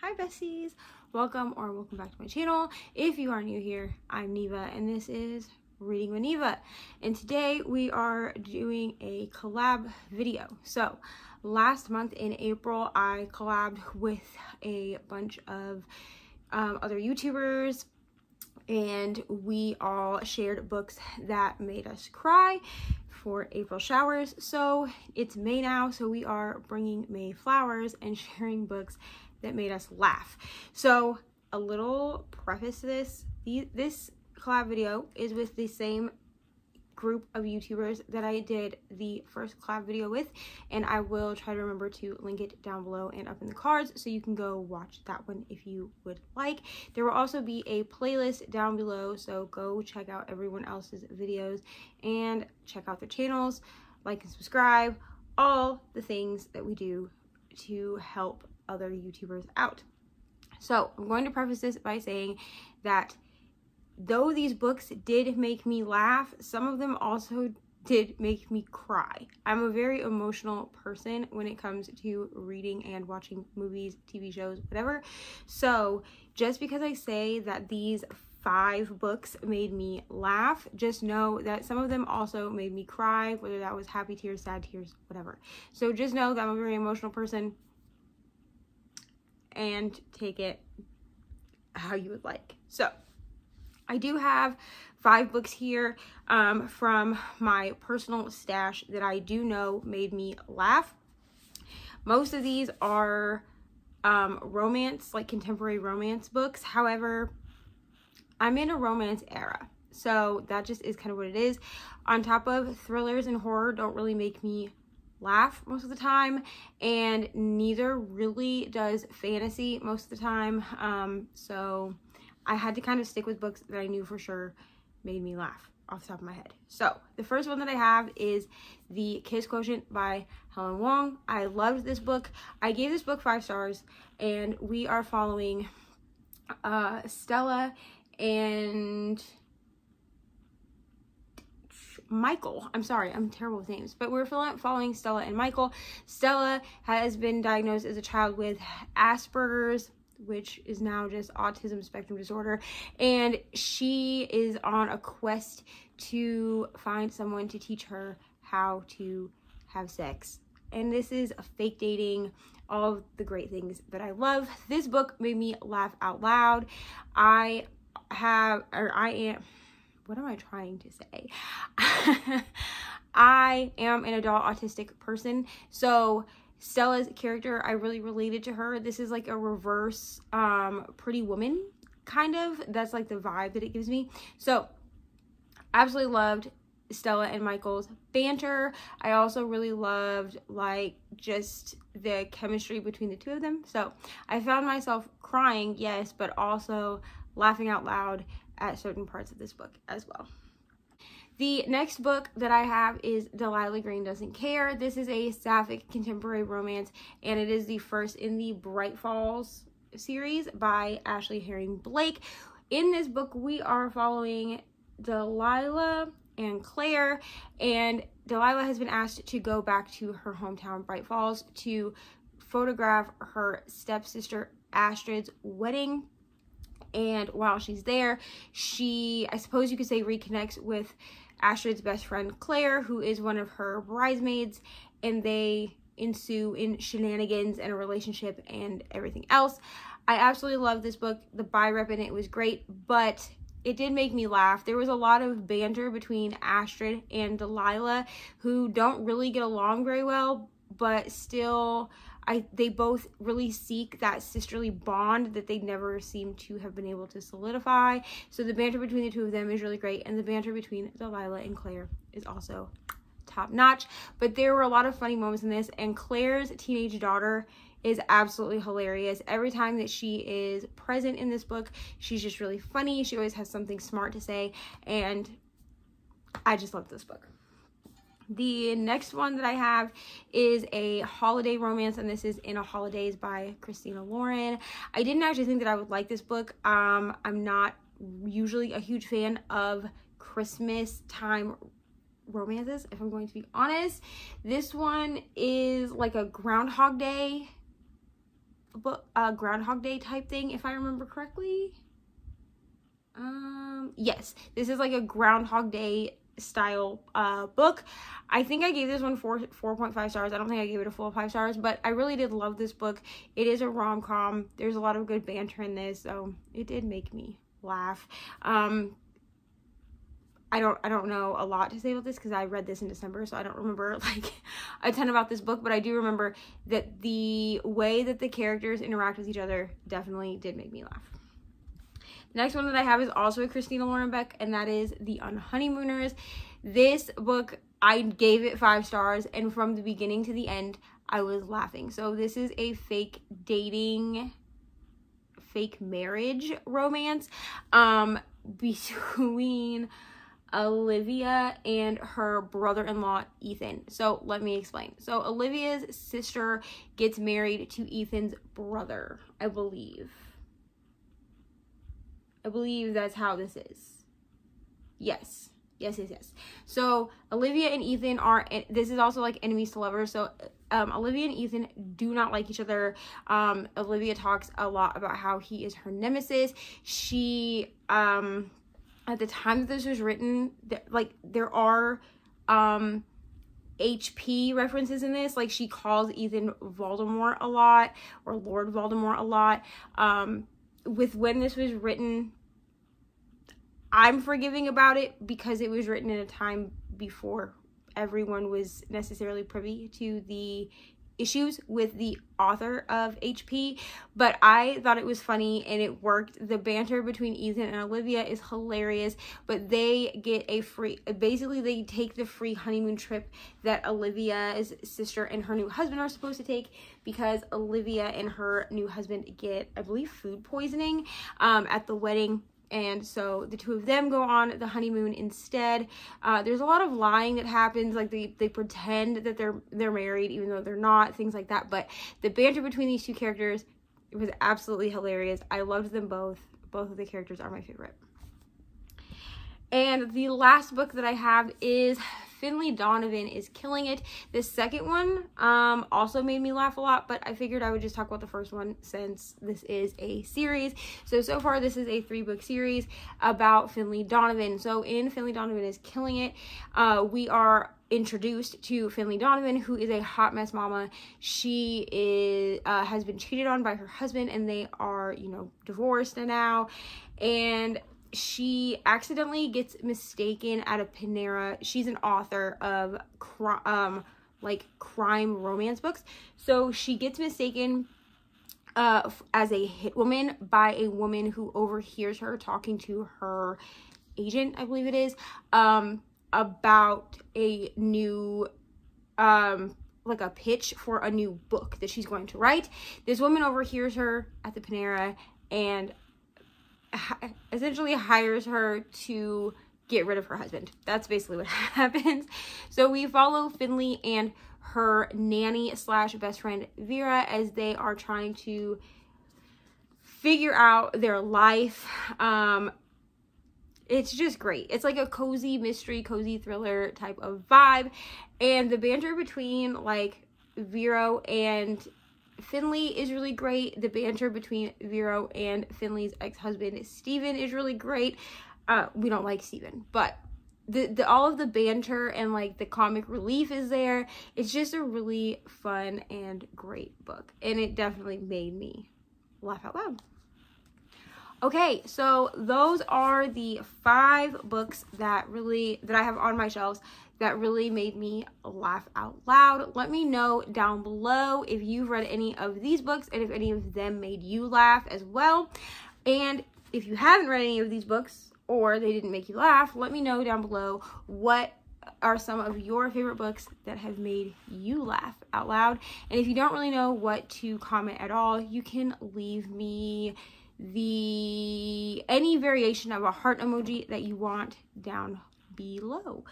Hi besties, welcome back to my channel. If you are new here, I'm Neva and this is Reading with Neva, and today we are doing a collab video. So last month in April I collabed with a bunch of other YouTubers, and we all shared books that made us cry for April showers. So it's May now, so we are bringing May flowers and sharing books that made us laugh. So a little preface to this, this collab video is with the same group of YouTubers that I did the first collab video with, and I will try to remember to link it down below and up in the cards so you can go watch that one if you would like. There will also be a playlist down below, so go check out everyone else's videos and check out their channels, like and subscribe, all the things that we do to help other YouTubers out. So I'm going to preface this by saying that though these books did make me laugh, some of them also did make me cry. I'm a very emotional person when it comes to reading and watching movies, TV shows, whatever. So just because I say that these 5 books made me laugh, just know that some of them also made me cry, whether that was happy tears, sad tears, whatever. So just know that I'm a very emotional person, and take it how you would like. So I do have 5 books here from my personal stash that I do know made me laugh. Most of these are romance, like contemporary romance books. However, I'm in a romance era, so that just is kind of what it is. On top of thrillers and horror don't really make me laugh most of the time, and neither really does fantasy most of the time. So I had to kind of stick with books that I knew for sure made me laugh off the top of my head. So the first one that I have is The Kiss Quotient by Helen Wong. I loved this book. I gave this book 5 stars, and we are following Stella and Michael. I'm sorry, I'm terrible with names, but we're following Stella and Michael. Stella has been diagnosed as a child with Asperger's, which is now just autism spectrum disorder, and she is on a quest to find someone to teach her how to have sex. And this is a fake dating, all of the great things that I love. This book made me laugh out loud. What am I trying to say? I am an adult autistic person, so Stella's character, I really related to her. This is like a reverse Pretty Woman, kind of. That's like the vibe that it gives me. So absolutely loved Stella and Michael's banter. I also really loved like just the chemistry between the two of them. So I found myself crying, yes, but also laughing out loud at certain parts of this book as well. The next book that I have is Delilah Green Doesn't Care. This is a sapphic contemporary romance, and it is the first in the Bright Falls series by Ashley Herring Blake. In this book, we are following Delilah and Claire, and Delilah has been asked to go back to her hometown, Bright Falls, to photograph her stepsister Astrid's wedding. And while she's there, she, I suppose you could say, reconnects with Astrid's best friend Claire, who is one of her bridesmaids, and they ensue in shenanigans and a relationship and everything else. I absolutely love this book. The buy rep in it was great, but it did make me laugh. There was a lot of banter between Astrid and Delilah, who don't really get along very well, but still they both really seek that sisterly bond that they never seem to have been able to solidify. So the banter between the two of them is really great, and the banter between Delilah and Claire is also top notch. But there were a lot of funny moments in this, and Claire's teenage daughter is absolutely hilarious. Every time that she is present in this book, she's just really funny. She always has something smart to say, and I just love this book. The next one that I have is a holiday romance, and this is In a Holidays by Christina Lauren. I didn't actually think that I would like this book. I'm not usually a huge fan of Christmas time romances, if I'm going to be honest. This one is like a Groundhog Day book, Groundhog Day type thing, if I remember correctly. Yes, this is like a Groundhog Day style book. I think I gave this one 4.5 stars. I don't think I gave it a full 5 stars, but I really did love this book. It is a rom-com. There's a lot of good banter in this, so it did make me laugh. I don't know a lot to say about this because I read this in December, so I don't remember like a ton about this book, but I do remember that the way that the characters interact with each other definitely did make me laugh. The next one that I have is also a Christina Lauren Beck, and that is The Unhoneymooners. This book, I gave it 5 stars, and from the beginning to the end, I was laughing. So this is a fake dating, fake marriage romance between Olivia and her brother-in-law Ethan. So let me explain. So Olivia's sister gets married to Ethan's brother, I believe that's how this is. Yes. So Olivia and Ethan are, this is also like enemies to lovers. So Olivia and Ethan do not like each other. Olivia talks a lot about how he is her nemesis. She at the time that this was written, like there are HP references in this. Like she calls Ethan Voldemort a lot, or Lord Voldemort a lot. With when this was written, I'm forgiving about it because it was written in a time before everyone was necessarily privy to the issues with the author of HP, but I thought it was funny and it worked. The banter between Ethan and Olivia is hilarious, but they get a free, basically they take the free honeymoon trip that Olivia's sister and her new husband are supposed to take because Olivia and her new husband get, I believe, food poisoning at the wedding. And so the two of them go on the honeymoon instead. There's a lot of lying that happens. Like they pretend that they're married even though they're not, things like that. But the banter between these two characters, it was absolutely hilarious. I loved them both. Both of the characters are my favorite. And the last book that I have is Finley Donovan is Killing It. The second one also made me laugh a lot, but I figured I would just talk about the first one since this is a series. So far this is a 3-book series about Finley Donovan. So in Finley Donovan is Killing It, we are introduced to Finley Donovan, who is a hot mess mama. She has been cheated on by her husband, and they are, divorced now. And she accidentally gets mistaken at a Panera. She's an author of crime romance books. So she gets mistaken as a hit woman by a woman who overhears her talking to her agent, I believe it is, about a new like a pitch for a new book that she's going to write. This woman overhears her at the Panera and essentially hires her to get rid of her husband. That's basically what happens. So we follow Finley and her nanny / best friend Vera as they are trying to figure out their life. It's just great. It's like a cozy mystery, cozy thriller type of vibe. And the banter between like Vero and Finley is really great. The banter between Vero and Finley's ex-husband Steven is really great. We don't like Steven, but all of the banter and like the comic relief is there. It's just a really fun and great book, and it definitely made me laugh out loud. Okay, so those are the 5 books that I have on my shelves that really made me laugh out loud. Let me know down below if you've read any of these books and if any of them made you laugh as well. And if you haven't read any of these books or they didn't make you laugh, let me know down below what are some of your favorite books that have made you laugh out loud. And if you don't really know what to comment at all, you can leave me any variation of a heart emoji that you want down below.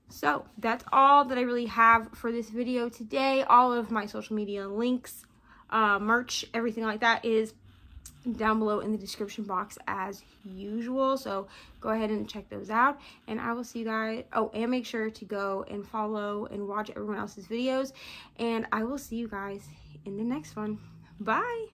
So that's all that I really have for this video today. All of my social media links, merch, everything like that is down below in the description box as usual. So go ahead and check those out, and I will see you guys. Oh, and make sure to go and follow and watch everyone else's videos, and I will see you guys in the next one. Bye.